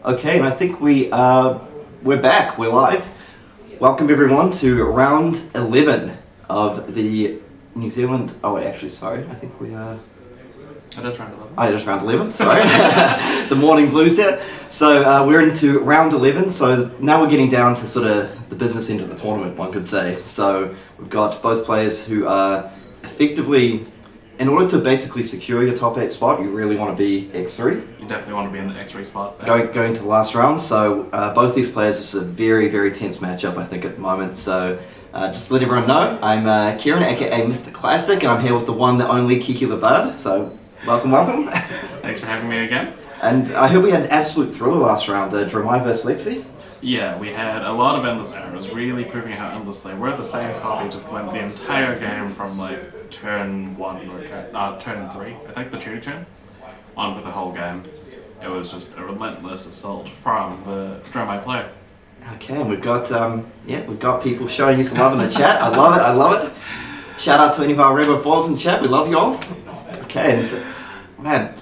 Okay, and I think we're back. We're live. Welcome everyone to round 11 of the New Zealand. Oh wait, actually, sorry. I think we are. It is round 11. Oh, it is round 11. Sorry, the morning blues here. So we're into round 11. So now we're getting down to sort of the business end of the tournament, one could say. So we've got both players who are effectively. In order to basically secure your top 8 spot, you really want to be X3. You definitely want to be in the X3 spot. Going to the last round, so both these players, it's a very, very tense matchup, I think, at the moment. So just to let everyone know, I'm Kieran, aka Mr. Classic, and I'm here with the one, the only Kiki the Bud. So welcome. Thanks for having me again. And I heard we had an absolute thriller last round, Dromai versus Lexi. Yeah, we had a lot of endless arrows, really proving how endless they were. The same copy just went the entire game from like turn 1 or turn 3, I think, the shooting turn, on for the whole game. It was just a relentless assault from the Dromai player. Okay, and we've got people showing you some love in the chat. I love it. Shout out to any of our regular followers in the chat. We love you all. Okay, and man,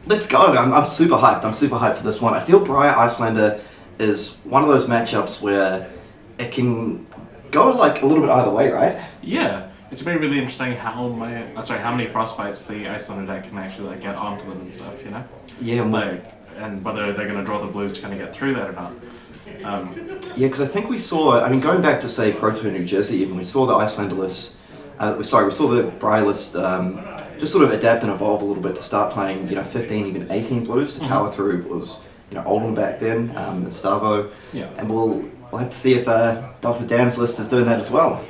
let's go. I'm super hyped. I'm super hyped for this one. I feel Briar Iyslander is one of those matchups where it can go like a little bit either way, right? Yeah, it's going to be really interesting how many frostbites the Iyslander deck can actually like get onto them and stuff, you know? Yeah, and whether they're going to draw the blues to kind of get through that or not. Yeah, because I think we saw, going back to say Pro Tour New Jersey even, we saw the Iyslander list, we saw the Briar list just sort of adapt and evolve a little bit to start playing, 15, even 18 blues to power through. It was, Oldham back then, and Stavo. Yeah. And we'll have to see if Dr. Dan's list is doing that as well.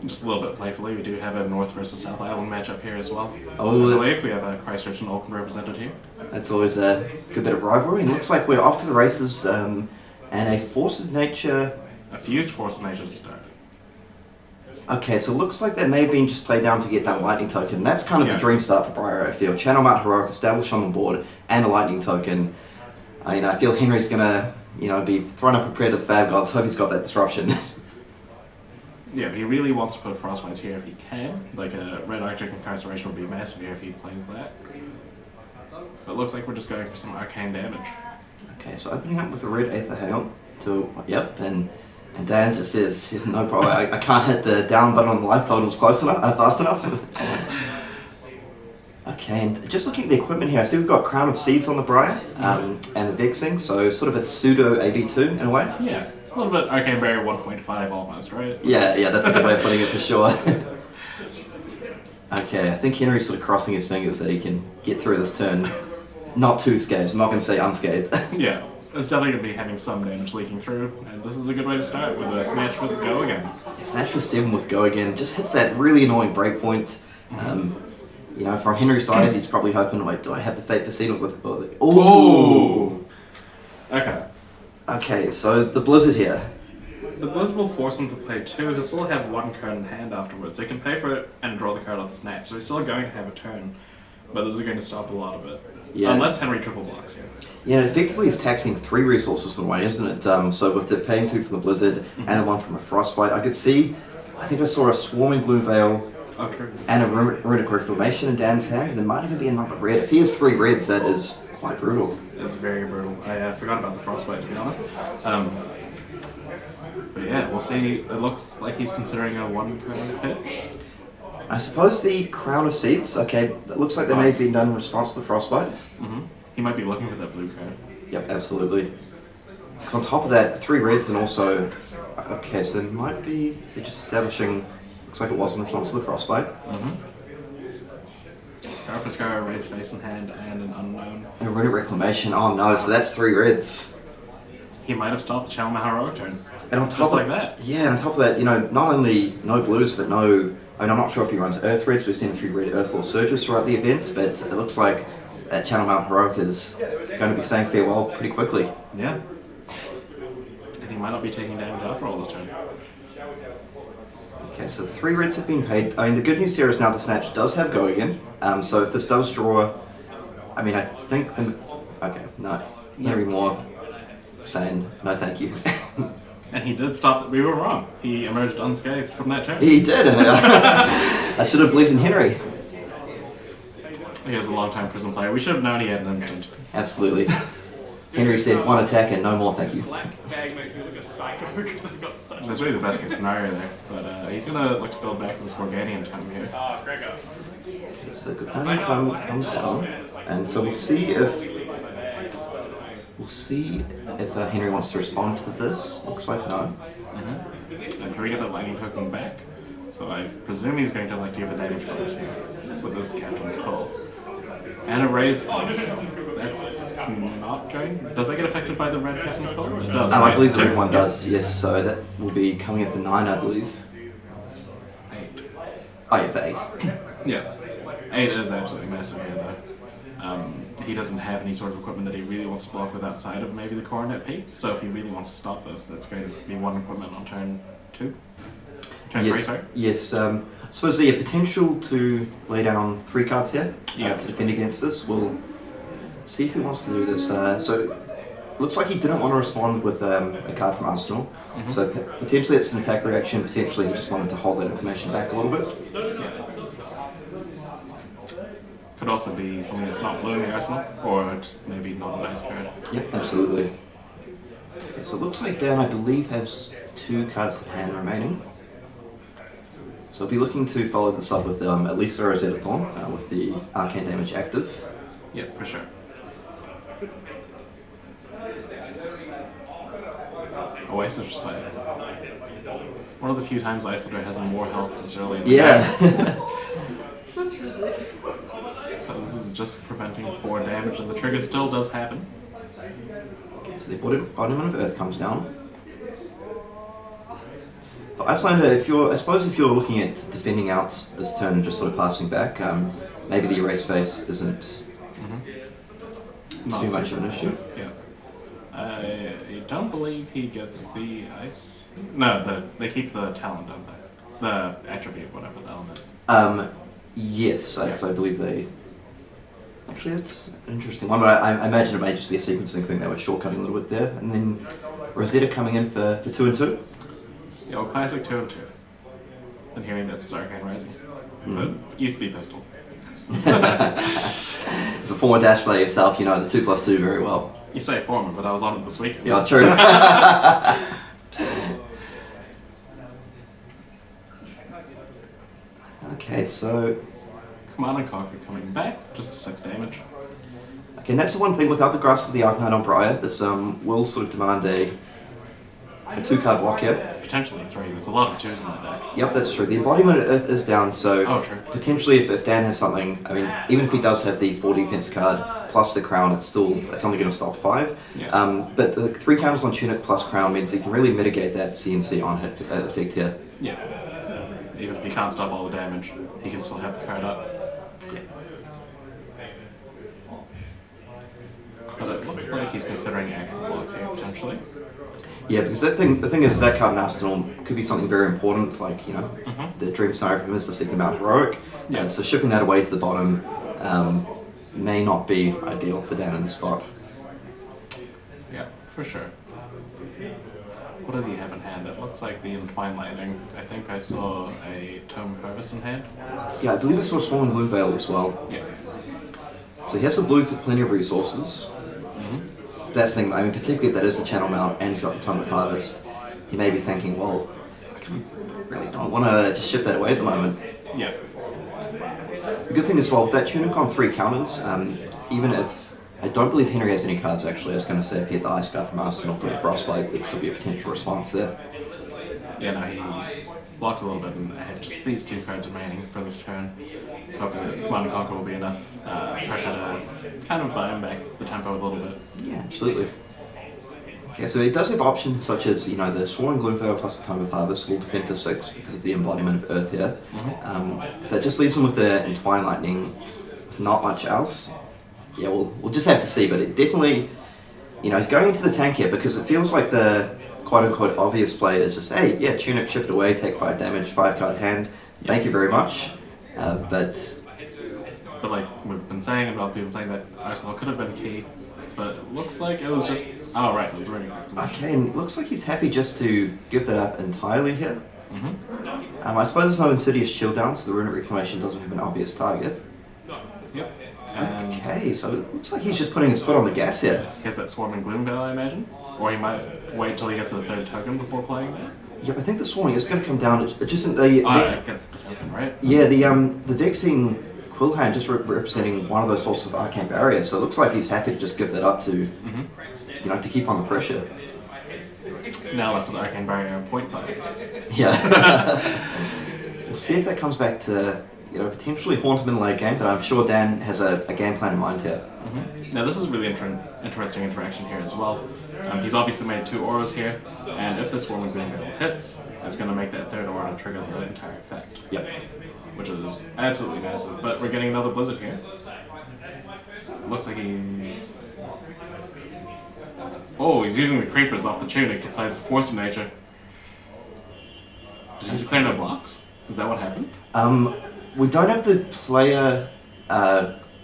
Just a little bit playfully, we do have a North versus South Island matchup here as well. Oh, I believe we have a Christchurch and Auckland represented here. That's always a good bit of rivalry, and it looks like we're off to the races, and a Force of Nature... A fused Force of Nature to start. Okay, so it looks like that may have been just played down to get that lightning token. That's kind of the dream start for Briar, I feel. Channel Mount Heroic established on the board, and a lightning token. I feel Henry's gonna, be throwing up a prayer to the Fab Gods. Hope he's got that disruption. Yeah, he really wants to put Frostbites here if he can. Like a Red Arctic Incarceration would be massive here if he plays that. But it looks like we're just going for some arcane damage. Okay, so opening up with a Red Aether Hail and Dan just says, no problem, I can't hit the down button on the life totals fast enough. Okay, and just looking at the equipment here, I see we've got Crown of Seeds on the Briar, and the Vexing, so sort of a pseudo AB2 in a way. Yeah, a little bit Arcane Barrier 1.5 almost, right? Yeah, that's a good way of putting it for sure. Okay, I think Henry's sort of crossing his fingers that he can get through this turn not too scathed. I'm not going to say unscathed. Yeah, it's definitely going to be having some damage leaking through, and this is a good way to start with a Snatch with Go again. Yeah, Snatch with 7 with Go again, just hits that really annoying breakpoint. From Henry's side, he's probably hoping, wait, do I have the Fate for Seed with... Ooh! Okay, so the Blizzard here. The Blizzard will force him to play 2. He'll still have 1 card in hand afterwards. So he can pay for it and draw the card on the Snatch. So he's still going to have a turn, but this is going to stop a lot of it. Yeah. Unless Henry triple blocks here. Yeah, and effectively it's taxing 3 resources in a way, isn't it? So with the paying 2 from the Blizzard and 1 from a Frostbite, I saw a Swarming Blue Veil. Oh, true. And a Runic Reclamation in Dan's hand, and there might even be another red. If he has 3 reds, that is quite brutal. It's very brutal. I forgot about the Frostbite, to be honest. But yeah, we'll see. It looks like he's considering a 1 card pitch. I suppose the Crown of Seeds, okay, it looks like they may have been done in response to the Frostbite. He might be looking for that blue card. Yep, absolutely. Because on top of that, 3 reds and also... Okay, so they're just establishing... Looks like it was in response to the Frostbite. Scar for Scar, Raised Face in Hand, and an Unknown. And a Runic Reclamation, oh no, so that's 3 reds. He might have stopped the Channel Heroic turn. And on top just of like that. Yeah, and on top of that, not only no blues, but no... I'm not sure if he runs Earth Reds. We've seen a few red Earthlore Surges throughout the event, but it looks like that Channel Mount Heroic is going to be saying farewell pretty quickly. Yeah. And he might not be taking damage after all this turn. Okay, so 3 reds have been paid. The good news here is now the Snatch does have Go again. So if this does draw... I think... Okay, no. Henry Moore saying no thank you. And he did stop. We were wrong. He emerged unscathed from that turn. He did. I should have believed in Henry. He was a long-time prison player. We should have known he had an instinct. Absolutely. Henry said, one attack and no more, thank you. That's really the best case scenario there, but he's gonna look to build back this Morganian time here. So the Guardian time comes down, and so we'll see if Henry wants to respond to this. Looks like no. And here we get the lightning token back, so I presume he's going to like to give a damage bonus here with this Captain's Call. And a raise force. That's not going. Does that get affected by the red Captain's Call? It does. I believe the red one does, yes, so that will be coming in for 9, I believe. 8. Oh, yeah, for 8. Yeah. 8 is absolutely massive here, though. He doesn't have any sort of equipment that he really wants to block with outside of maybe the Coronet Peak, so if he really wants to stop this, that's going to be 1 equipment on turn 2. Turn 3, sorry. Yes, I suppose the potential to lay down 3 cards here to defend against this. We'll see if he wants to do this. So, looks like he didn't want to respond with a card from Arsenal, so potentially it's an attack reaction, potentially he just wanted to hold that information back a little bit. Could also be something that's not blue in the arsenal, or just maybe not a nice card. Yep, absolutely. Okay, so it looks like Dan, I believe, has 2 cards at hand remaining. So I'll be looking to follow this up with at least a Rosetta Thorn with the arcane damage active. Yep, for sure. Oasis just fight. One of the few times Iyslander has more health this early in the game. So this is just preventing 4 damage, and the trigger still does happen. Okay, so the bottom of Earth comes down. For Iyslander, I suppose if you're looking at defending out this turn and just sort of passing back, maybe the erase face isn't too much of an issue. Yeah. I don't believe he gets the ice. No, they keep the talent, don't they? The attribute, whatever the element. Yes, I believe they. Actually, that's an interesting one, but I imagine it may just be a sequencing thing. They were shortcutting a little bit there, and then Rosetta coming in for 2 and 2. Yeah, well, classic 2 and 2. And hearing that's Arcane Rising, but used to be Pistol. As a former Dash player yourself, you know the 2+2 very well. You say former, but I was on it this weekend. Yeah, true. Okay, so Command and Conquer coming back, just 6 damage. Okay, and that's the one thing without the Grasp of the Arcanine on Briar. This will sort of demand a 2-card block here. Potentially 3. There's a lot of 2s in that deck. Yep, that's true. The embodiment of Earth is down, so true. Potentially if Dan has something, I mean, even if he does have the 4 defense card plus the Crown, it's only going to stop 5. Yeah. But the 3 counters on Tunic plus Crown means he can really mitigate that CNC on hit effect here. Yeah. Even if he can't stop all the damage, he can still have the card up. But it looks like he's considering action blocks here, potentially. Yeah, because the thing is that card in Arsenal could be something very important, like, you know, the Dream Scenario for him is the second amount heroic. Yeah. So shipping that away to the bottom may not be ideal for Dan in this spot. Yeah, for sure. What does he have in hand? It looks like the Entwined Lightning. I think I saw a Tome of Harvest in hand. Yeah, I believe I saw a Swollen Blue Veil as well. Yeah. So he has the blue for plenty of resources. That's the thing, I mean, particularly if that is a channel mount and he's got the Tome of Harvest, he may be thinking, well, I really don't want to just ship that away at the moment. Yeah. The good thing as well, with that Tunic on 3 counters, even if, I don't believe Henry has any cards actually, I was going to say if he had the Ice Guard from Arsenal for the Frostbite, there'd still be a potential response there. Yeah, no, he blocked a little bit and I had just these 2 cards remaining for this turn. Hopefully Command and Conquer will be enough pressure to kind of buy him back the tempo a little bit. Yeah, absolutely. Okay, so it does have options such as, you know, the Sworn Gloomveil plus the Tome of Harvest will defend for 6 because of the embodiment of Earth here. That just leaves him with the Entwined Lightning, not much else. Yeah, we'll just have to see, but it definitely, you know, he's going into the tank here because it feels like the quote-unquote obvious play is just, hey, yeah, Tunic, ship it away, take 5 damage, 5-card hand, thank you very much. But like we've been saying, and a lot of people saying that Arsenal could have been key, but it looks like it was just, oh right, it was the Runic Reclamation. Okay, and it looks like he's happy just to give that up entirely here. I suppose there's no Insidious Shield down, so the Runic Reclamation doesn't have an obvious target. Yep. And Okay, so it looks like he's just putting his foot on the gas here. he has that Swarming Gloom Veil, I imagine. Or he might wait till he gets to the third token before playing that. Yeah, I think the swarming is going to come down to just the It gets the token, right? yeah, the vexing quill hand just representing one of those sorts of arcane barriers. So it looks like he's happy to just give that up to you know, to keep on the pressure. Now left with Arcane Barrier 0.5. Yeah. We'll see if that comes back to, you know, potentially haunt him in the late game, but I'm sure Dan has a game plan in mind here. Now this is really interesting interaction here as well. He's obviously made 2 auras here, and if this Swarming Gloom Veil hits, it's going to make that third aura trigger the entire effect. Yep. Which is absolutely massive. But we're getting another Blizzard here. Looks like he's... Oh, he's using the creepers off the tunic to play the Force of Nature. Did he declare no blocks? Is that what happened? We don't have the player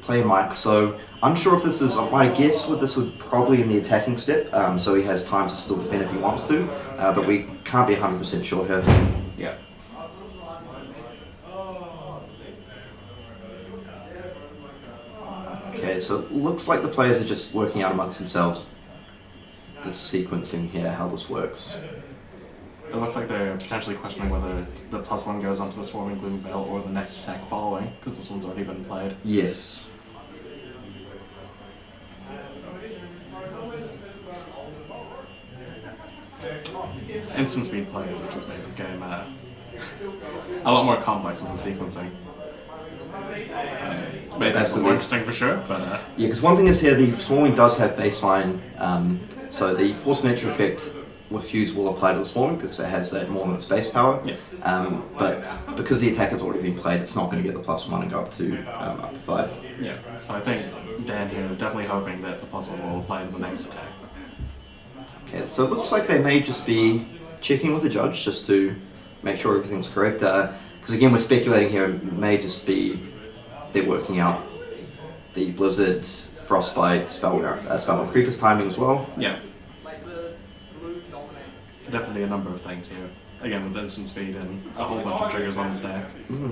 mic, so unsure if this is. My guess would this would probably in the attacking step, so he has time to still defend if he wants to, but we can't be 100% sure here. Yeah. Okay, so it looks like the players are just working out amongst themselves the sequencing here, how this works. It looks like they're potentially questioning whether the +1 goes onto the Swarming Gloom Veil or the next attack following, because this one's already been played. Yes. Instant speed players have just made this game a lot more complex with the sequencing. Made it more interesting for sure, but... Yeah, because one thing is here, the swarming does have baseline, so the Force of Nature effect with Fuse will apply to the swarming because it has that more than its base power. Yeah. But because the attack has already been played, it's not going to get the +1 and go up to 5. Yeah, so I think Dan here is definitely hoping that the +1 will apply to the next attack. Okay, so it looks like they may just be checking with the judge just to make sure everything's correct. Because again, we're speculating here, it may just be they're working out the Blizzard, Frostbite, Spellbound Creepers timing as well. Yeah. Definitely a number of things here. Again, with instant speed and a whole bunch of triggers on the stack.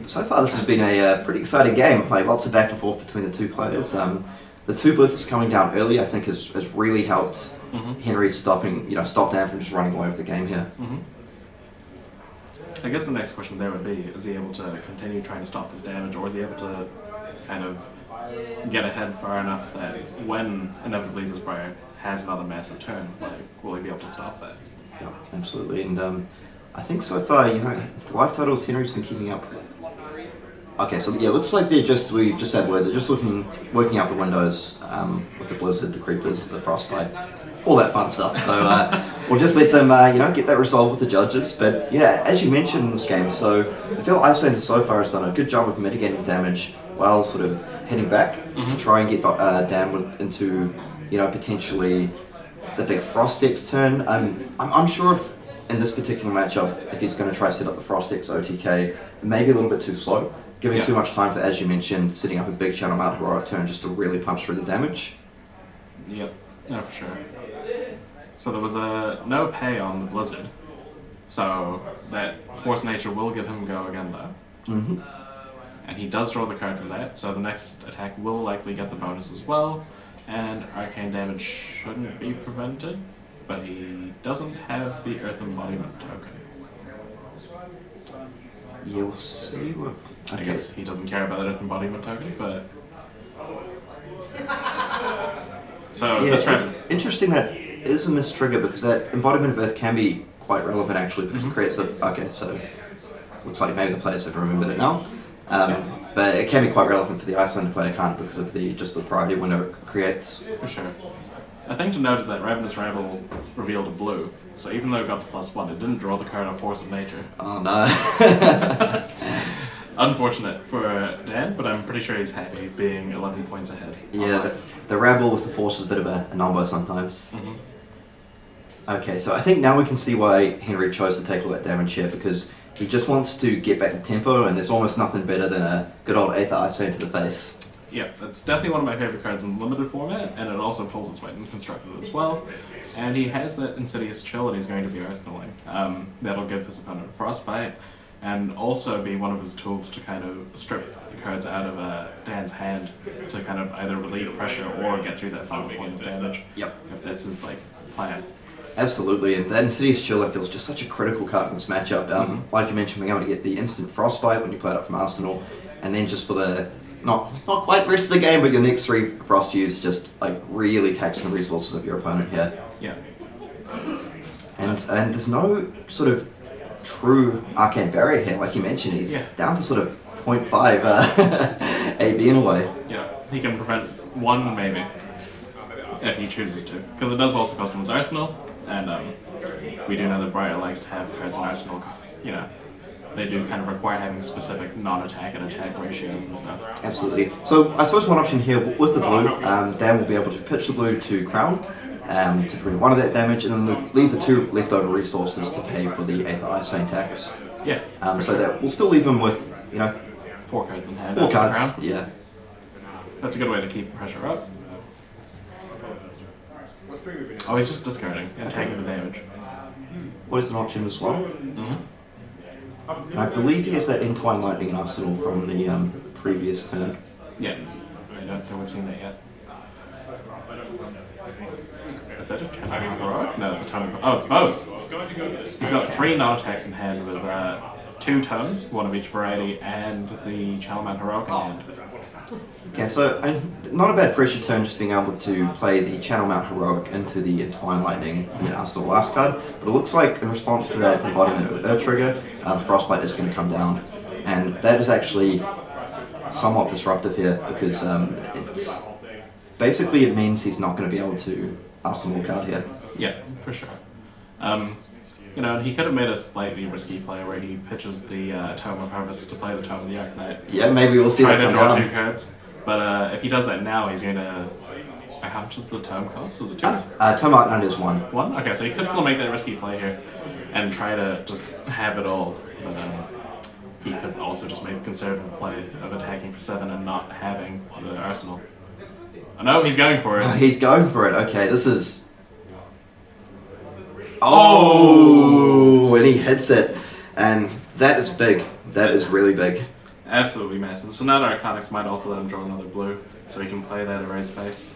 So far this has been a pretty exciting game, like lots of back and forth between the two players. The 2 blitzes coming down early I think has really helped Henry stop Dan from just running away with the game here. I guess the next question there would be, is he able to continue trying to stop his damage, or is he able to kind of get ahead far enough that when inevitably this Briar has another massive turn, like, will he be able to stop that? Yeah, absolutely. And I think so far, you know, the life totals Henry's been keeping up. Okay, so yeah, looks like we've just had word, they're just working out the windows with the Blizzard, the Creepers, the Frostbite, all that fun stuff. So we'll just let them, get that resolved with the judges. But yeah, as you mentioned in this game, so I feel Iyslander so far has done a good job of mitigating the damage while sort of heading back to try and get Dan into, potentially the big Frost-X turn. I'm unsure if in this particular matchup, if he's going to try to set up the Frost-X OTK, maybe a little bit too slow, giving too much time for, as you mentioned, setting up a big Channel Mount Heroic turn just to really punch through the damage. Yep, no, for sure. So there was no pay on the Blizzard, so that Force Nature will give him a go again though. And he does draw the card from that, so the next attack will likely get the bonus as well, and arcane damage shouldn't be prevented, but he doesn't have the Earth Embodiment token. Yeah, we'll see. I guess he doesn't care about that Earth Embodiment token, but... So, yeah, this round... Interesting that is a missed trigger, because that Embodiment of Earth can be quite relevant actually, because it creates a... Okay, so... Looks like maybe the players have remembered it now. But it can be quite relevant for the Iyslander player, can't it, because of the priority window it creates. For sure. A thing to note is that Ravenous Rabble revealed a blue, so even though it got the +1, it didn't draw the card on Force of Nature. Oh no. Unfortunate for Dan, but I'm pretty sure he's happy being 11 points ahead. Yeah, the Rabble with the Force is a bit of a number sometimes. Okay, so I think now we can see why Henry chose to take all that damage here, because he just wants to get back the tempo, and there's almost nothing better than a good old Aether Ice to the face. Yeah, that's definitely one of my favorite cards in limited format, and it also pulls its weight in constructed as well. And he has that Insidious Chill, and he's going to be arsenaling. That'll give his opponent Frostbite, and also be one of his tools to kind of strip the cards out of Dan's hand to kind of either relieve pressure or get through that final point of damage. Yep. If that's his like plan. Absolutely, and that Insidious Chill I feel is just such a critical card in this matchup. Like you mentioned, being able to get the instant Frostbite when you play it up from Arsenal, and then just for the not quite the rest of the game, but your next 3 Frost use just like really taxing the resources of your opponent here. Yeah. And there's no sort of true Arcane Barrier here, like you mentioned. He's down to sort of 0.5 AB in a way. Yeah, he can prevent 1 maybe if he chooses to, because it does also cost him his arsenal, and we do know that Briar likes to have cards in arsenal because they do kind of require having specific non-attack and attack ratios and stuff. Absolutely. So I suppose one option here with the blue, Dan will be able to pitch the blue to Crown to prevent 1 of that damage, and then leave the 2 leftover resources to pay for the 8th Iyslander tax. Yeah. So that we'll still leave him with 4 cards in hand. 4 cards. Crown. Yeah. That's a good way to keep pressure up. Oh, he's just discarding and taking the damage. What is an option as well? And I believe he has that Entwine Lightning in Arsenal from the previous turn. Yeah, I don't think we've seen that yet. Is that a Channel Heroic? No, it's a Channel. Oh, it's both. He's got 3 non-attacks in hand with 2 tomes, 1 of each variety, and the Channel Heroic in hand. Yeah, so not a bad pressure turn, just being able to play the Channel Mount Heroic into the Entwine Lightning and then Arsenal last card. But it looks like in response to that embodiment of Earth Trigger, the Frostbite is going to come down. And that is actually somewhat disruptive here because it means he's not going to be able to Arsenal card here. Yeah, for sure. He could have made a slightly risky play where he pitches the Tome of Harvest to play the Tome of the Arknight. Yeah, maybe we'll see that come draw down. 2 cards. But if he does that now, he's going to... How much does the Tome cost? Is it 2? Tome Arknight is 1. 1? Okay, so he could still make that risky play here and try to just have it all. But he could also just make the conservative play of attacking for 7 and not having the arsenal. Oh, no, he's going for it. He's going for it. Okay, this is... Oh! And he hits it. And that is big. That is really big. Absolutely massive. So now the Arconics might also let him draw another blue, so he can play that Erase Face.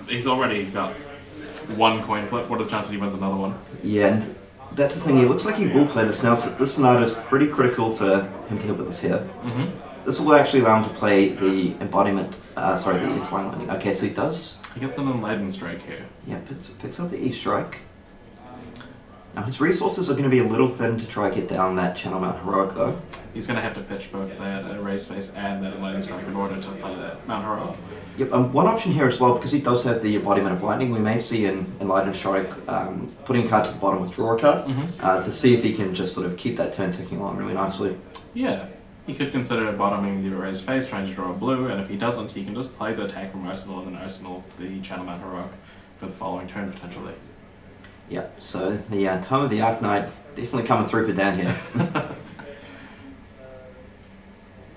He's already got 1 coin flip. What are the chances he wins another one? Yeah, and that's the thing. He looks like he will play this now. So this scenario is pretty critical for him to hit with this here. This will actually allow him to play the embodiment. The Entwine Lightning. Okay, so he does. He gets an Enlightened Strike here. Yeah, picks up the E Strike. Now his resources are going to be a little thin to try and get down that Channel Mount Heroic though. He's going to have to pitch both that Erase Face and that Enlightened Strike in order to play that Mount Heroic. Yep, one option here as well, because he does have the embodiment of lightning, we may see an Enlightened Strike putting a card to the bottom, withdraw a card, to see if he can just sort of keep that turn ticking along really nicely. Yeah, he could consider bottoming the Erase Face, trying to draw a blue, and if he doesn't, he can just play the attack from Arsenal and then Arsenal the Channel Mount Heroic for the following turn potentially. Yep, so the Tome of the Arknight definitely coming through for Dan here.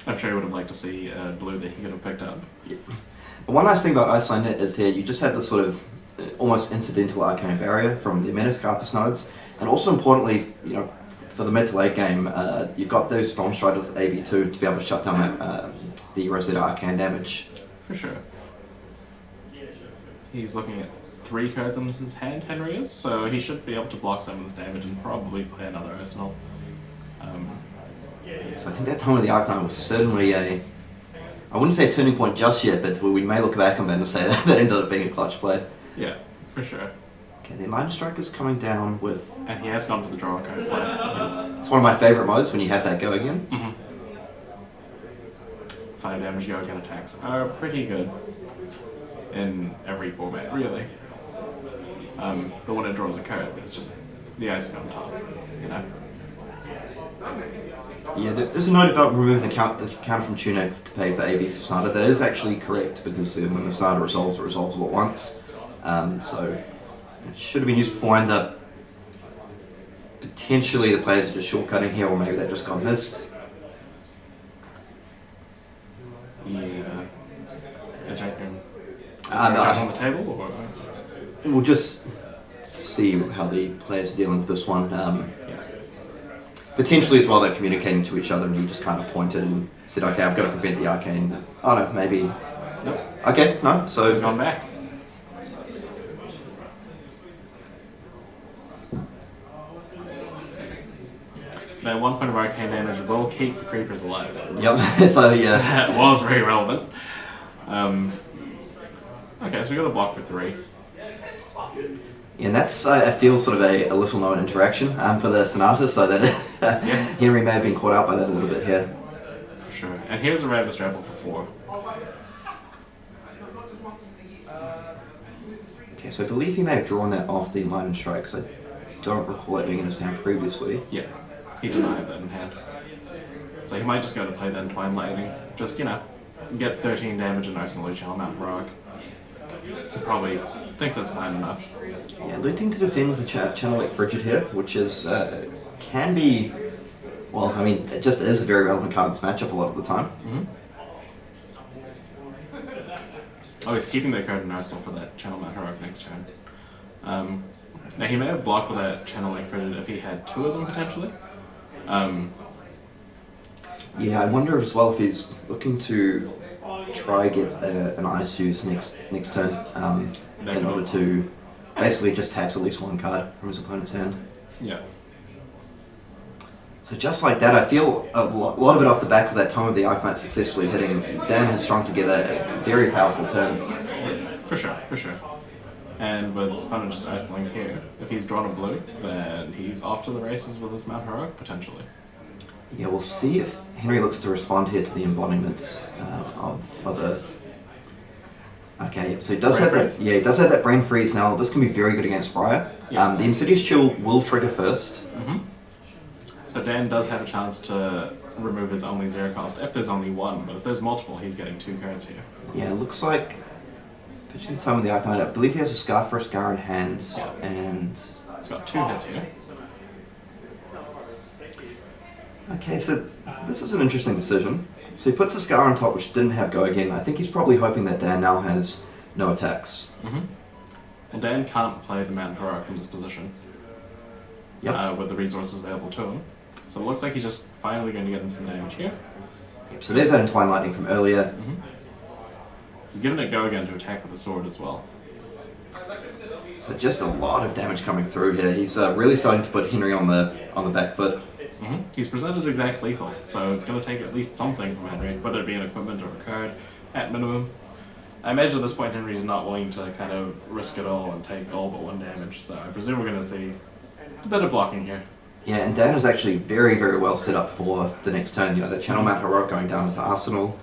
I'm sure he would have liked to see blue that he could have picked up. Yep. One nice thing about Iyslander is here you just have this sort of almost incidental Arcane Barrier from the Metacarpus nodes, and also importantly, for the mid to late game, you've got those Storm Stride with AB2 to be able to shut down that, the Rosetta Arcane damage. For sure. He's looking at 3 cards in his hand, Henry is, so he should be able to block some of this damage and probably play another Arsenal. So I think that Tome of the Arknight was certainly I wouldn't say a turning point just yet, but we may look back on that and say that ended up being a clutch play. Yeah, for sure. Okay, the Enlightened Strike is coming down with... And he has gone for the draw card play. It's one of my favourite modes when you have that go again. 5 damage go again attacks are pretty good in every format, really. But when it draws a card, it's just the icing on top, Yeah, there's a note about removing the counter from Tunic to pay for AB for Snyder. That is actually correct, because when the Snyder resolves, it resolves all at once. So it should have been used before. End up potentially the players are just shortcutting here, or maybe that just got missed. Yeah. Is there anything No. on the table, or? We'll just see how the players are dealing with this one. potentially as well they're communicating to each other, and he just kind of pointed and said, okay, I've got to prevent the arcane. Oh no, maybe. Nope. Okay, no, so. We've gone back. Now, 1 point of arcane damage will keep the creepers alive. Yep, so yeah. That was very relevant. Okay, so we got a block for 3. Yeah, and that's, I feel, sort of a little known interaction for the Sonata, so that Henry may have been caught out by that a little bit here. For sure. And here's a Ravenous Raffle for 4. Okay, so I believe he may have drawn that off the line and strike, because I don't recall that being in his hand previously. Yeah, he did not have that in hand. So he might just go to play that Twine Lightning. Just, get 13 damage and Arsenal Channel Mount Rock. He probably thinks that's fine enough. Yeah, looting to defend with a channel like Frigid here, which is, can be, well, I mean, it just is a very relevant card in this matchup a lot of the time. Mm-hmm. Oh, he's keeping that card in Arsenal for that Channel Mount Heroic next turn. Now, he may have blocked with that Channel like Frigid if he had 2 of them, potentially. Yeah, I wonder as well if he's looking to try get an Ice Use next turn in order to basically just tax at least 1 card from his opponent's hand. Yeah. So just like that, I feel a lot of it off the back of that Tome of the Arcanite successfully hitting. Dan has strung together a very powerful turn. For sure, for sure. And with his opponent just isolating here, if he's drawn a blue, then he's off to the races with his Mount Heroic, potentially. Yeah, we'll see if Henry looks to respond here to the embodiment of Earth. Okay, so he does have that. Yeah, he does have that Brain Freeze now. This can be very good against Briar. Yeah. The Insidious Chill will trigger first. Mm-hmm. So Dan does have a chance to remove his only 0 cost if there's only 1, but if there's multiple, he's getting 2 cards here. Yeah, it looks like pitching the Time of the Arcanite. I believe he has a Scar for a Scar in hand, and he's got 2 hits here. Okay, so this is an interesting decision. So he puts a Scar on top, which didn't have Go again. I think he's probably hoping that Dan now has no attacks. Mm-hmm. Well, Dan can't play the Mount Heroic from this position. Yep. With the resources available to him. So it looks like he's just finally going to get in some damage here. Yep, so there's that Entwine Lightning from earlier. Mm-hmm. He's giving it Go again to attack with the sword as well. So just a lot of damage coming through here. He's really starting to put Henry on the back foot. Mm-hmm. He's presented exact lethal, so it's going to take at least something from Henry, whether it be an equipment or a card, at minimum. I imagine at this point Henry's not willing to kind of risk it all and take all but 1 damage, so I presume we're going to see a bit of blocking here. Yeah, and Dan was actually very, very well set up for the next turn. The Channel Mount Heroic going down into Arsenal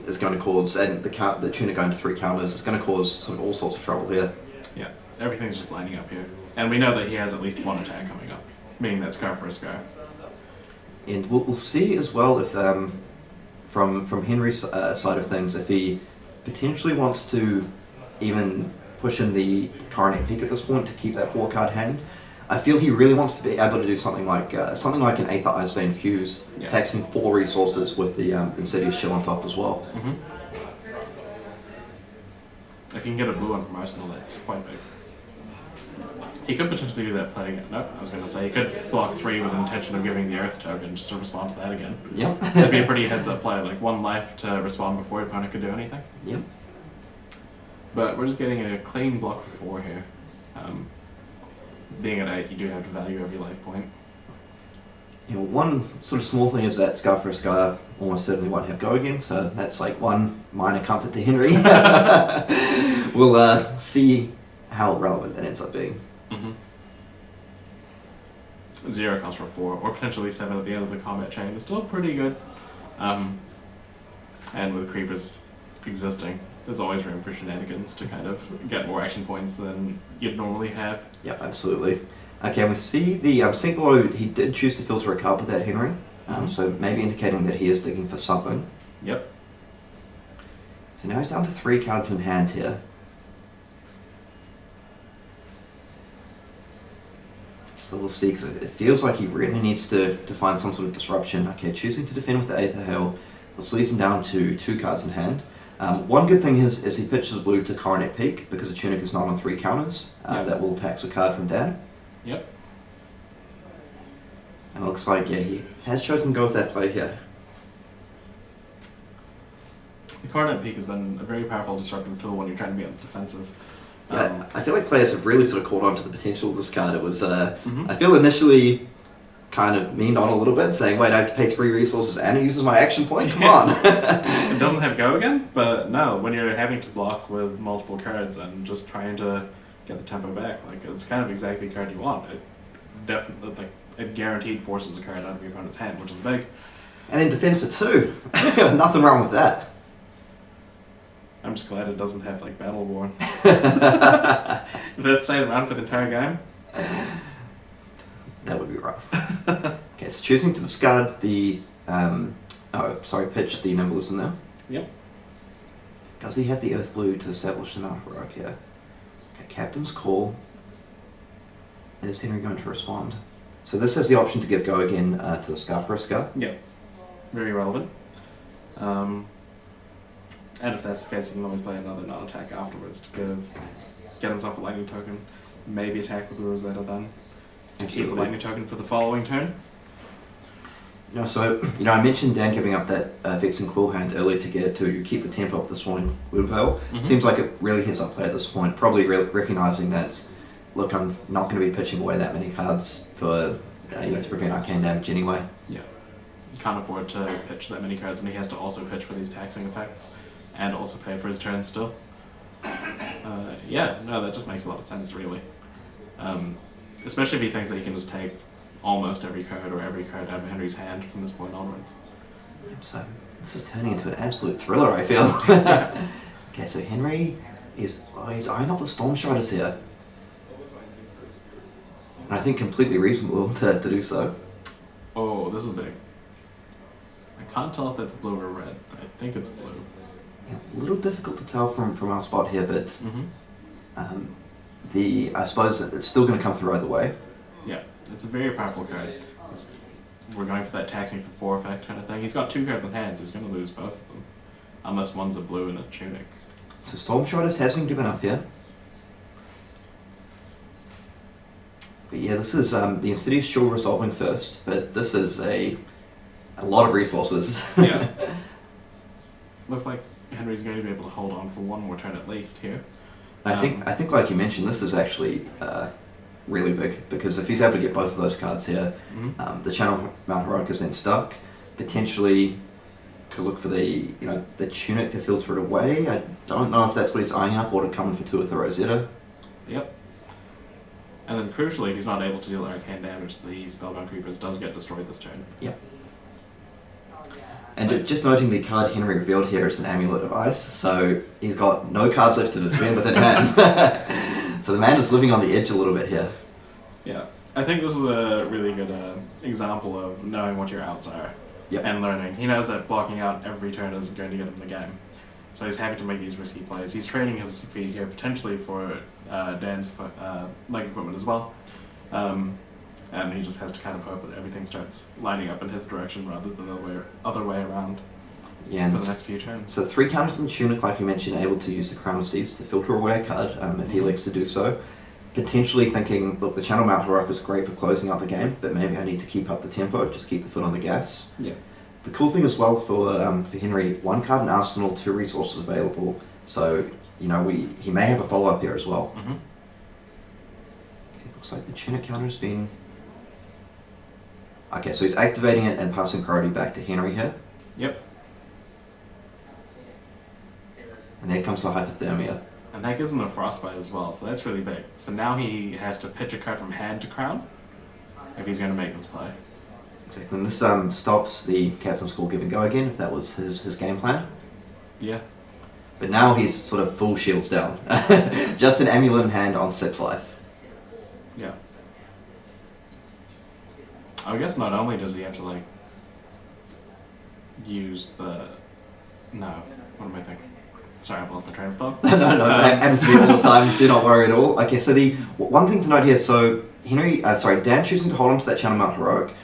is going to cause, and the Tuna going to 3 counters is going to cause sort of all sorts of trouble here. Yeah, everything's just lining up here. And we know that he has at least 1 attack coming up, meaning that Scar for a Scar. And we'll see as well if, from Henry's side of things, if he potentially wants to even push in the Coronet Peak at this point to keep that 4-card hand. I feel he really wants to be able to do something like an Aether Icebane Fuse, taxing 4 resources with the Insidious Chill on top as well. Mm-hmm. If he can get a blue one from Arsenal, that's quite big. He could potentially do that play again. No, I was going to say he could block 3 with the intention of giving the Earth token just to respond to that again. Yep. That'd be a pretty heads-up play, like 1 life to respond before your opponent could do anything. Yep. But we're just getting a clean block for 4 here. Being at 8, you do have to value every life point. Yeah, well, one sort of small thing is that Scar for a Scar almost certainly won't have Go again, so that's like 1 minor comfort to Henry. We'll see how relevant that ends up being. Mm-hmm. 0 cost for 4, or potentially 7 at the end of the combat chain is still pretty good. And with creepers existing, there's always room for shenanigans to kind of get more action points than you'd normally have. Yep, absolutely. Okay, we see the sink below, he did choose to filter a card with that Henry, so maybe indicating that he is digging for something. Yep. So now he's down to 3 cards in hand here. So we'll see, because it feels like he really needs to find some sort of disruption. Okay, choosing to defend with the Aether Hail. This leaves him down to 2 cards in hand. One good thing is he pitches blue to Coronet Peak, because the Tunic is not on 3 counters. That will tax a card from Dan. Yep. And it looks like, yeah, he has chosen to go with that play here. The Coronet Peak has been a very powerful destructive tool when you're trying to be on the defensive. Yeah, I feel like players have really sort of caught on to the potential of this card. It was, I feel initially kind of meaned on a little bit, saying, wait, I have to pay 3 resources and it uses my action point? Come on. It doesn't have go again, but no, when you're having to block with multiple cards and just trying to get the tempo back, like, it's kind of exactly the card you want. It definitely, like, it guaranteed forces a card out of your opponent's hand, which is big. And in defense for 2. Nothing wrong with that. I'm just glad it doesn't have, like, Battleborn. If that stayed around for the entire game, that would be rough. Okay, so choosing to discard the, pitch the Nimblism now. Yep. Does he have the Earth Blue to establish the Mount Heroic here? Okay, Captain's Call. Is Henry going to respond? So this has the option to give go again to the Scar for a Scar. Yep. Very relevant. And if that's the case, he can always play another non-attack afterwards to get himself a lightning token. Maybe attack with the Rosetta then. Keep the lightning token for the following turn. No, so, I mentioned Dan giving up that Vex and Quill hand earlier to keep the tempo up this morning. Woundveil. Seems like it really heads up play at this point, probably recognising that, look, I'm not going to be pitching away that many cards for, to prevent arcane damage anyway. Yeah. You can't afford to pitch that many cards when he has to also pitch for these taxing effects and also pay for his turn still. That just makes a lot of sense, really. Especially if he thinks that he can just take almost every card or every card out of Henry's hand from this point onwards. So this is turning into an absolute thriller, I feel. Okay, so Henry he's eyeing up the Stormstriders here. And I think completely reasonable to do so. Oh, this is big. I can't tell if that's blue or red. I think it's blue. Yeah, a little difficult to tell from our spot here, but I suppose it's still going to come through either way. Yeah, it's a very powerful card. We're going for that taxing for 4 effect kind of thing. He's got 2 cards in hand, so he's going to lose both of them. Unless one's a blue and a tunic. So Stormstriders has been given up here. But yeah, this is the Insidious Shield resolving first, but this is a lot of resources. Yeah. Looks like Henry's going to be able to hold on for one more turn at least here. I think, like you mentioned, this is actually really big, because if he's able to get both of those cards here, the Channel Mount Heroic is then stuck. Potentially could look for the tunic to filter it away. I don't know if that's what he's eyeing up, or to come in for 2 with the Rosetta. Yep. And then crucially, if he's not able to deal arcane damage, the Spellbound Creepers does get destroyed this turn. Yep. And just noting the card Henry revealed here is an Amulet of Ice, so he's got no cards left to defend within hand. So the man is living on the edge a little bit here. Yeah, I think this is a really good example of knowing what your outs are and learning. He knows that blocking out every turn isn't going to get him the game. So he's having to make these risky plays. He's trading his feet here potentially for Dan's leg equipment as well. And he just has to kind of hope that everything starts lining up in his direction rather than the other way around for the next few turns. So 3 counters in Tunic, like you mentioned, able to use the Crown of Seeds to filter away a card if he elects to do so. Potentially thinking, look, the Channel Mount Heroic is great for closing out the game, but maybe I need to keep up the tempo, just keep the foot on the gas. Yeah. The cool thing as well for Henry, 1 card in Arsenal, 2 resources available, so he may have a follow-up here as well. Okay, looks like the Tunic counter has been... Okay, so he's activating it and passing priority back to Henry here. Yep. And there comes the Hypothermia. And that gives him a Frostbite as well, so that's really big. So now he has to pitch a card from hand to crown if he's going to make this play. Exactly, and this stops the Captain's Call give and go again, if that was his game plan. Yeah. But now he's sort of full shields down. Just an Amulet in hand on 6 life. Yeah. I guess not only does he have to, use the... No, what am I thinking? Sorry, I've lost my train of thought. No, that happens to me all the time. Do not worry at all. Okay, so the one thing to note here, so Dan choosing to hold on to that Channel Mount Heroic,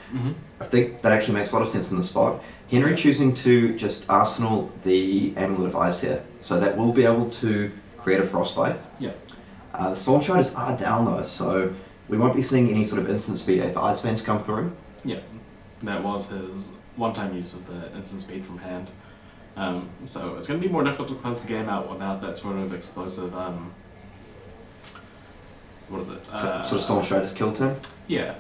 I think that actually makes a lot of sense in the spot. Henry choosing to just arsenal the Amulet of Ice here, so that will be able to create a Frostbite. Yeah. The Stormstriders are down though, so we won't be seeing any sort of instant speed 8th Ice Bands come through. Yeah, that was his one-time use of the instant speed from hand. So it's going to be more difficult to close the game out without that sort of explosive. What is it? Sort of Storm Strider's kill turn. Yeah,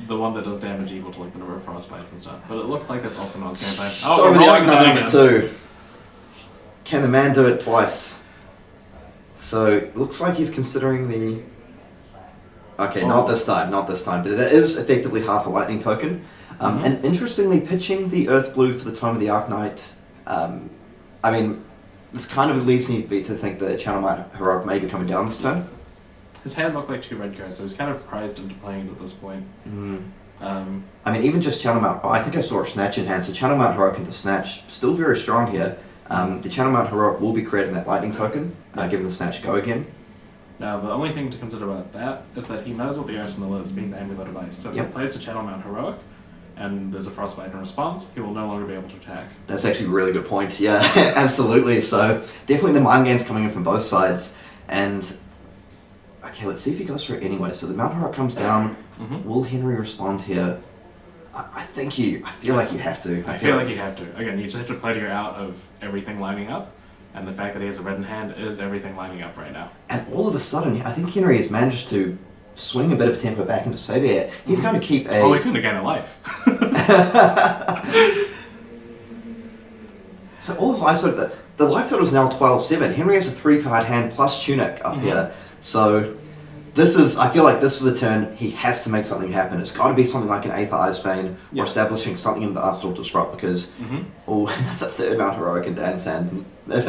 the one that does damage equal to like the number of frostbites and stuff. But it looks like that's also not his game plan. Storm of the Arcanine number 2. Can the man do it twice? So it looks like he's considering the. Okay, not this time, but that is effectively half a lightning token. And interestingly, pitching the Earth Blue for the Tome of the Arknight, I mean, this kind of leads me to think that Channel Mount Heroic may be coming down this turn. His hand looked like 2 red cards, so he's kind of prized into playing it at this point. I mean, even just Channel Mount. Oh, I think I saw a Snatch in hand, so Channel Mount Heroic into Snatch, still very strong here. The Channel Mount Heroic will be creating that lightning token, given the Snatch go again. Now, the only thing to consider about that is that he knows what the arsenal is, being the Amulet of Ice. So if he plays the Channel Mount Heroic, and there's a Frostbite in response, he will no longer be able to attack. That's actually a really good point, yeah, absolutely. So, definitely the mind games coming in from both sides, and... Okay, let's see if he goes for it anyway. So the Mount Heroic comes down, will Henry respond here? I feel like you have to. I feel like you have to. Again, you just have to play to your out of everything lining up. And the fact that he has a red in hand is everything lining up right now. And all of a sudden, I think Henry has managed to swing a bit of tempo back into Soviet. He's going to keep a... Oh, he's going to gain a life. So all this life, so the life total is now 12-7. Henry has a 3-card hand plus Tunic up here. So I feel like this is the turn he has to make something happen. It's got to be something like an Aether Icebane or establishing something in the Arsenal Disrupt because, that's a 3rd Mount Heroic in Dan's hand if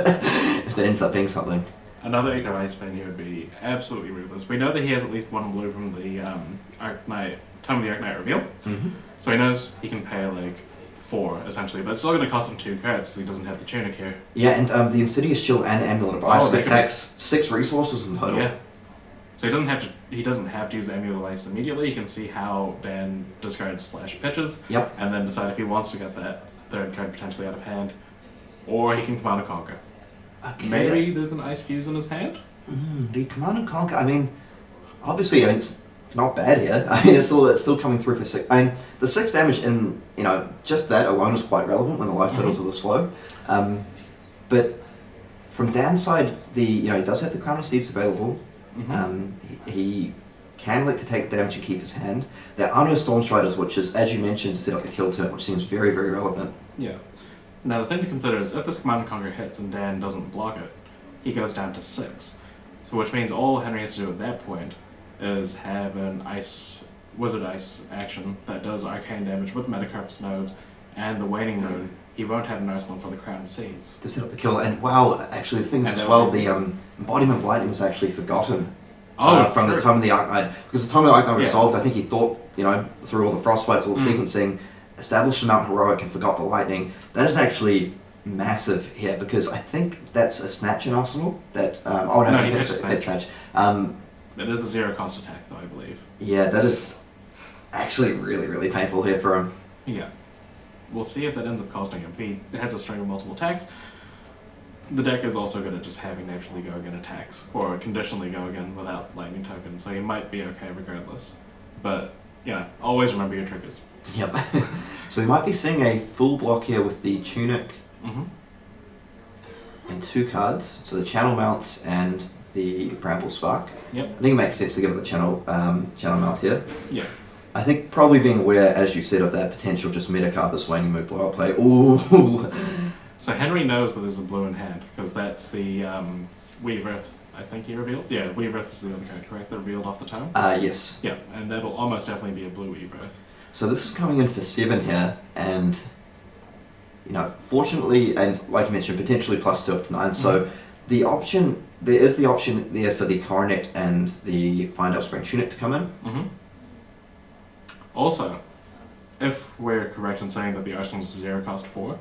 that ends up being something. Another Aether Icebane here would be absolutely ruthless. We know that he has at least 1 blue from the Tome of the Arknight reveal, so he knows he can pay like 4 essentially, but it's still going to cost him 2 cards because he doesn't have the Tunic here. Yeah, and the Insidious Chill and the Amulet of Ice attacks 6 resources in total. Yeah. So he doesn't have to use Amulet of Ice immediately. He can see how Dan discards / pitches, and then decide if he wants to get that 3rd card potentially out of hand, or he can Command and Conquer. Okay. Maybe there's an Ice Fuse in his hand. The Command and Conquer. I mean, obviously, it's not bad here. I mean, it's still coming through for 6. I mean, the 6 damage in just that alone is quite relevant when the life totals are this low. But from Dan's side, he does have the Crown of Seeds available. He can elect to take the damage and keep his hand. There are no Storm Striders, which is, as you mentioned, to set up the kill turn, which seems very, very relevant. Yeah. Now, the thing to consider is if this Command and Conquer hits and Dan doesn't block it, he goes down to 6. So which means all Henry has to do at that point is have an Wizard Ice action that does arcane damage with Metacarp's nodes and the Waning Moon. He won't have an arsenal for the Crown of Seeds. To set up the kill, and wow, actually the thing is as well, the Embodiment of Lightning was actually forgotten from the Tome of the Arknight. Because the Tome of the Arknight resolved, I think he thought, through all the frostbites, all the sequencing, established the Mount Heroic and forgot the Lightning. That is actually massive here, because I think that's a Snatch in Arsenal. That's a Snatch. It is a 0 cost attack, though, I believe. Yeah, that is actually really, really painful here for him. Yeah. We'll see if that ends up costing him. If he has a string of multiple attacks, the deck is also good at just having naturally go again attacks, or conditionally go again without lightning tokens, so he might be okay regardless. But, always remember your triggers. Yep. So we might be seeing a full block here with the Tunic and 2 cards, so the Channel Mount and the Bramble Spark. Yep. I think it makes sense to give it the Channel Mount here. Yeah. I think probably being aware, as you said, of that potential just Metacarpus Waning Moon blowout play. Ooh. So Henry knows that there's a blue in hand, because that's the Weaver, I think he revealed. Yeah, Weaver was the other card, correct? That revealed off the tome? Yes. Yeah, and that'll almost definitely be a blue Weaver. So this is coming in for 7 here, and, fortunately, and like you mentioned, potentially +2 up to 9, so there is the option there for the Coronet and the Find Spring Tunic to come in. Also, if we're correct in saying that the Arsenal is 0 cost 4,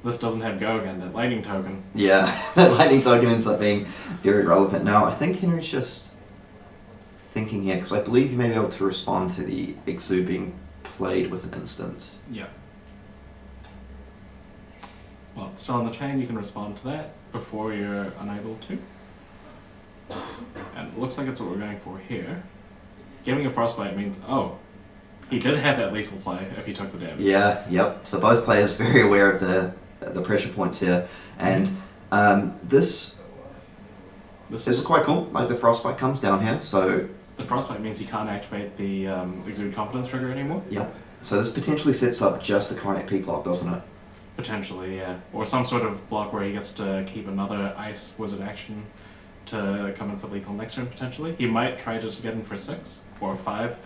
this doesn't have Go again, that lightning token. Yeah, that lightning token ends up being very relevant. Now, I think Henry's just thinking here, because I believe you may be able to respond to the Exu being played with an instant. Yeah. Well, it's still on the chain, you can respond to that before you're unable to. And it looks like it's what we're going for here. Giving a Frostbite means, He did have that lethal play if he took the damage. Yeah, yep. So both players very aware of the pressure points here, and this is quite cool. Like the frostbite comes down here, so the frostbite means he can't activate the exude confidence trigger anymore. Yep. So this potentially sets up just the Chronic Peak lock, doesn't it? Potentially, yeah. Or some sort of block where he gets to keep another ice wizard action to come in for lethal next turn, potentially. He might try to just get in for 6 or 5.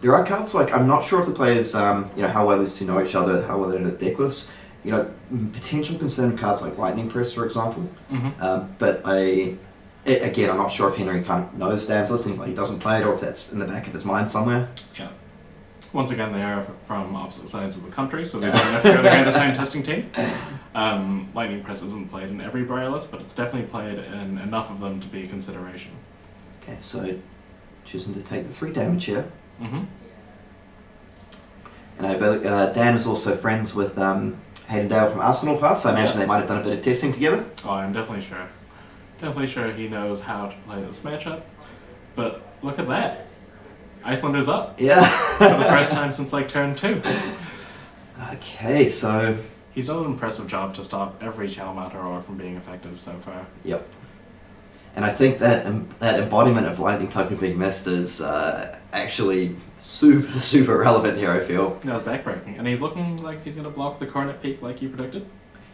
There are cards, like, I'm not sure if the players, how well these two know each other, how well they're in a deck list. Potential concern cards like Lightning Press, for example. But again, I'm not sure if Henry kind of knows Dan's listing, like he doesn't play it, or if that's in the back of his mind somewhere. Yeah. Once again, they are from opposite sides of the country, so they don't necessarily have the same testing team. Lightning Press isn't played in every Briar list, but it's definitely played in enough of them to be a consideration. Okay, so choosing to take the 3 damage here. And I believe Dan is also friends with Hayden Dale from Arsenal Pass, so I imagine they might have done a bit of testing together. Oh, I'm definitely sure. Definitely sure he knows how to play this matchup. But look at that. Icelander's up. Yeah. For the first time since like turn 2. Okay, so he's done an impressive job to stop every Channel Mount Aurora from being effective so far. Yep. And I think that that embodiment of Lightning Token being missed is actually super relevant here, I feel. That was backbreaking. And he's looking like he's going to block the Coronet Peak like you predicted.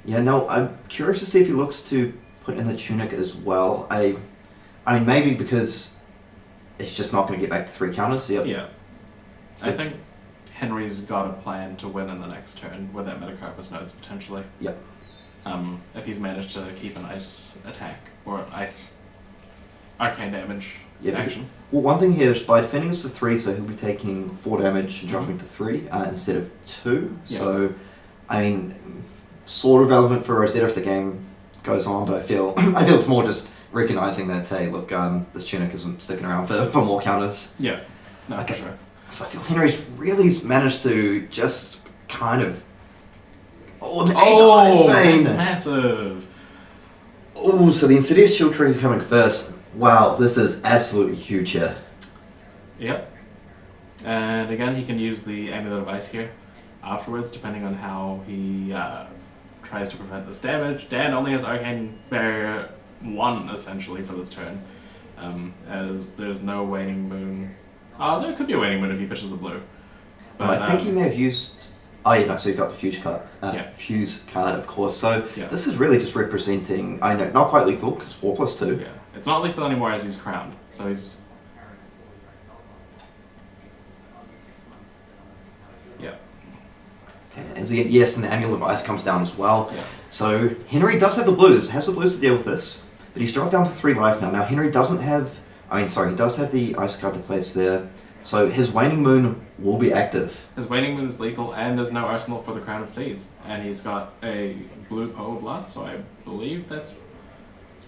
Yeah, no, I'm curious to see if he looks to put in the Tunic as well. I mean, maybe because it's just not going to get back to 3 counters. Yep. Yeah. I think Henry's got a plan to win in the next turn with that Metacarpus nodes, potentially. Yep. If he's managed to keep an ice attack or ice arcane damage action. Well, one thing here is by defending us to 3, so he'll be taking 4 damage and dropping to 3 instead of 2. Yeah. So, I mean, sort of relevant for Rosetta if the game goes on, but I feel it's more just recognizing that, hey, look, this Tunic isn't sticking around for more counters. Yeah, no, okay. for sure. So I feel Henry's really managed to just kind of... Oh, that's massive! Oh, so the Insidious Shield trigger coming first. Wow, this is absolutely huge here. Yep. And again, he can use the Amulet of Ice here afterwards, depending on how he tries to prevent this damage. Dan only has Arcane Barrier 1, essentially, for this turn, as there's no Waning Moon. There could be a Waning Moon if he pitches the blue. But I think he may have used... Oh yeah, no, so you got the Fuse card. Fuse card, of course. So this is really just representing... I know, not quite lethal, because it's 4+2. Yeah, it's not lethal anymore as he's crowned. So he's... Yeah. And again, yes, and the Amulet of Ice comes down as well. Yeah. So Henry does have the blues, has the blues to deal with this, but he's dropped down to 3 life now. Now Henry doesn't have... he does have the Ice card to place there. So his Waning Moon will be active. His Waning Moon is lethal, and there's no arsenal for the Crown of Seeds. And he's got a blue Power Blast, so I believe that's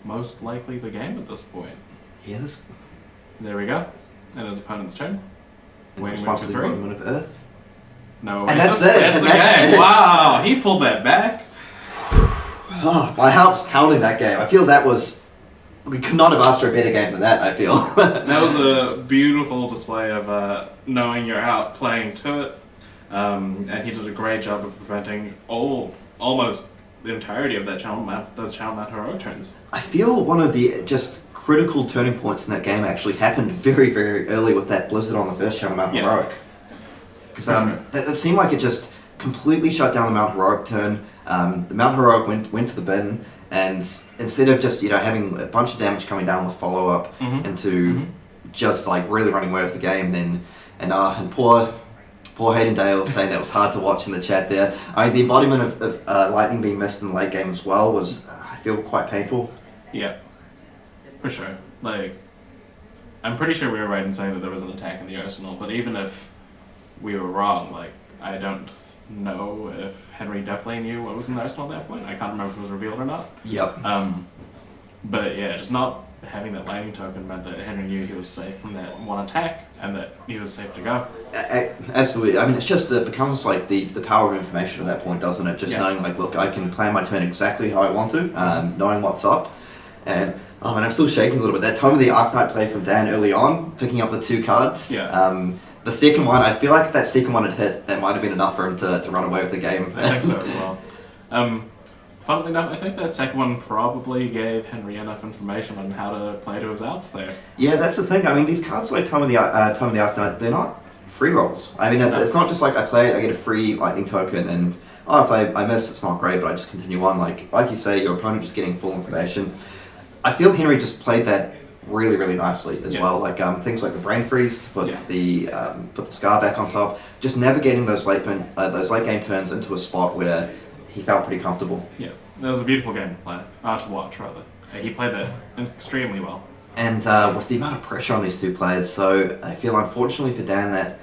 most likely the game at this point. Yeah, this... There we go. And his opponent's turn. Waning Moon for 3. Moon of Earth. No, and that's it. That's the game. Wow, he pulled that back. My heart's pounding that game. I feel that was... We could not have asked for a better game than that, I feel. That was a beautiful display of knowing you're out playing to it. And he did a great job of preventing almost the entirety of those Channel Mount Heroic turns. I feel one of the just critical turning points in that game actually happened very, very early with that Blizzard on the first Channel Mount Heroic. Because that seemed like it just completely shut down the Mount Heroic turn. The Mount Heroic went to the bin. And instead of just, having a bunch of damage coming down with follow-up into just, really running away with the game, and poor Hayden Dale saying that was hard to watch in the chat there. I mean, the embodiment of Lightning being missed in the late game as well was, I feel, quite painful. Yeah, for sure. I'm pretty sure we were right in saying that there was an attack in the Arsenal, but even if we were wrong, I don't know if Henry definitely knew what was in the Arsenal at that point. I can't remember if it was revealed or not. Yep. But yeah, just not having that lightning token meant that Henry knew he was safe from that one attack and that he was safe to go. Absolutely. I mean, it's just, it becomes the power of information at that point, doesn't it? Just knowing, look, I can plan my turn exactly how I want to, knowing what's up. And, I'm still shaking a little bit. That time of the Arcanite play from Dan early on, picking up the 2 cards. Yeah. The second one, I feel like if that second one had hit, that might have been enough for him to run away with the game. I think so as well. Funnily enough, I think that second one probably gave Henry enough information on how to play to his outs there. Yeah, that's the thing. I mean, these cards like Time of the Afternight, they're not free rolls. I mean, it's not just like I play it, I get a free lightning token, and if I miss, it's not great, but I just continue on. Like you say, your opponent just getting full information. I feel Henry just played that really, really nicely as well. Like things like the Brain Freeze to put the Scar back on top, just navigating those late game turns into a spot where he felt pretty comfortable. Yeah, that was a beautiful game to play, to watch rather. He played that extremely well. And with the amount of pressure on these two players, so I feel unfortunately for Dan that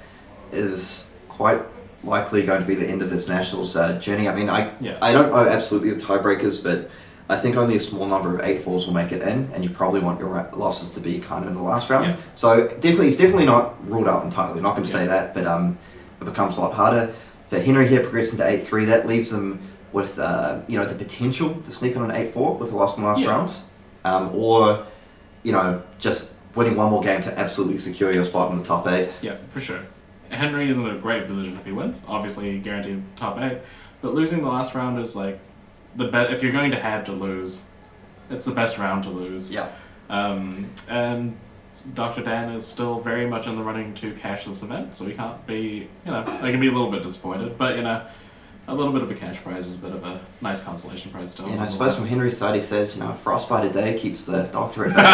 is quite likely going to be the end of his Nationals journey. I mean, I don't know absolutely the tiebreakers, but I think only a small number of 8-4s will make it in, and you probably want your losses to be kind of in the last round. Yeah. So he's definitely not ruled out entirely. I'm not going to say that, but it becomes a lot harder. For Henry here progressing to 8-3, that leaves him with the potential to sneak on an 8-4 with a loss in the last round, or just winning one more game to absolutely secure your spot in the top 8. Yeah, for sure. Henry is in a great position if he wins. Obviously, guaranteed top 8. But losing the last round is like if you're going to have to lose, it's the best round to lose. Yeah. And Dr. Dan is still very much in the running to cash this event, so he can't be, I can be a little bit disappointed, but a little bit of a cash prize is a bit of a nice consolation prize still. Yeah, I suppose from Henry's side he says, frostbite a day keeps the doctor at bay.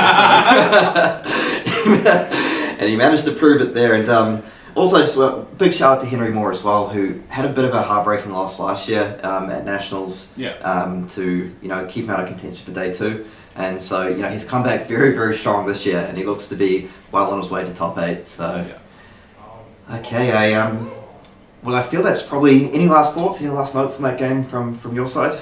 And he managed to prove it there. And also, just a big shout out to Henry Moore as well, who had a bit of a heartbreaking loss last year at Nationals to keep him out of contention for day 2. And so, he's come back very, very strong this year, and he looks to be well on his way to top 8. So, okay, I feel that's probably... Any last thoughts, any last notes on that game from your side?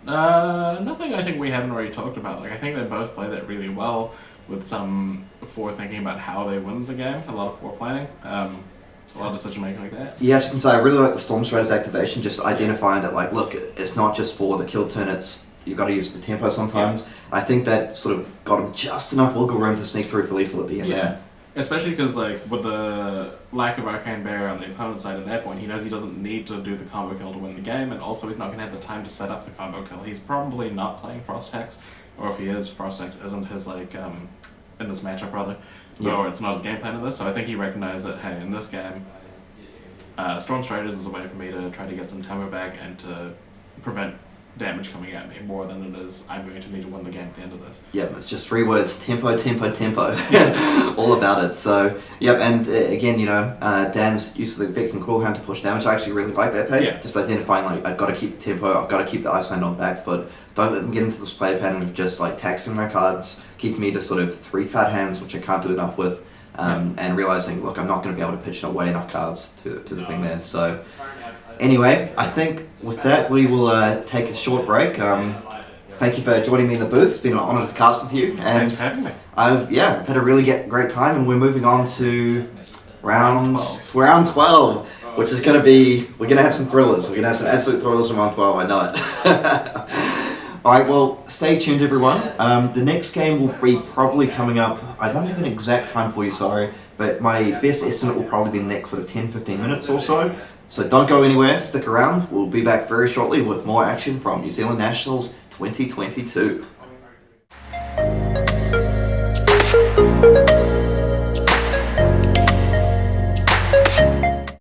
Nothing I think we haven't already talked about. Like, I think they both played that really well with some forethinking about how they win the game, a lot of foreplanning, a lot of decision making like that. Yeah, I I really like the Storm Strider's activation, just identifying that, like, look, it's not just for the kill turn, you've got to use the tempo sometimes. Yeah. I think that sort of got him just enough wiggle room to sneak through for lethal at the end there. Especially because, like, with the lack of Arcane Bear on the opponent's side at that point, he knows he doesn't need to do the combo kill to win the game, and also he's not going to have the time to set up the combo kill. He's probably not playing Frost Hex, or if he is, Frost Hex isn't his, like, in this matchup, rather. Or it's not his game plan in this, so I think he recognized that, hey, in this game, Storm Striders is a way for me to try to get some tempo back and to prevent damage coming at me more than it is I'm going to need to win the game at the end of this. Yep, it's just 3 words: tempo, tempo, tempo. All about it. So, and again, Dan's use of the Vex and Coolhound to push damage. I actually really like that play. Just identifying, like, I've got to keep tempo, I've got to keep the Iyslander on back foot. Don't let them get into this play pattern of just, like, taxing my cards, keeping me to sort of 3-card hands, which I can't do enough with, and realizing, look, I'm not going to be able to pitch away enough cards to the thing there. So, anyway, I think with that we will take a short break. Thank you for joining me in the booth. It's been an honour to cast with you. And thanks for having me. I've had a really great time, and we're moving on to round 12, which is going to be, we're going to have some thrillers. We're going to have some absolute thrillers in round 12, I know it. Alright, well, stay tuned everyone. The next game will be probably coming up, I don't have an exact time for you, sorry, but my best estimate will probably be the next sort of 10-15 minutes or so. So don't go anywhere, stick around. We'll be back very shortly with more action from New Zealand Nationals 2022.